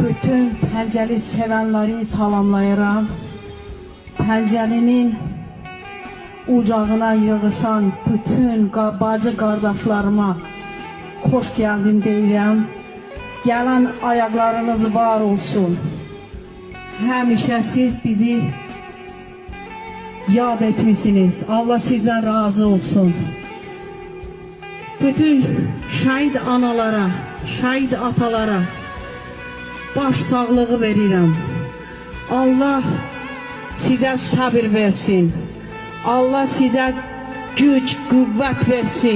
Bütün Pəncəli sevənləri salamlayıram. Pəncəlinin ucağına yığışan bütün bacı qardaşlarıma xoş gəldin deyirəm. Gələn ayaqlarınız var olsun. Həmişə siz bizi yad etmişsiniz. Allah sizdən razı olsun. Bütün şəhid analara, şəhid atalara baş sağlığı verirəm. Allah sizə sabır versin. Allah sizə güc, qüvvət versin.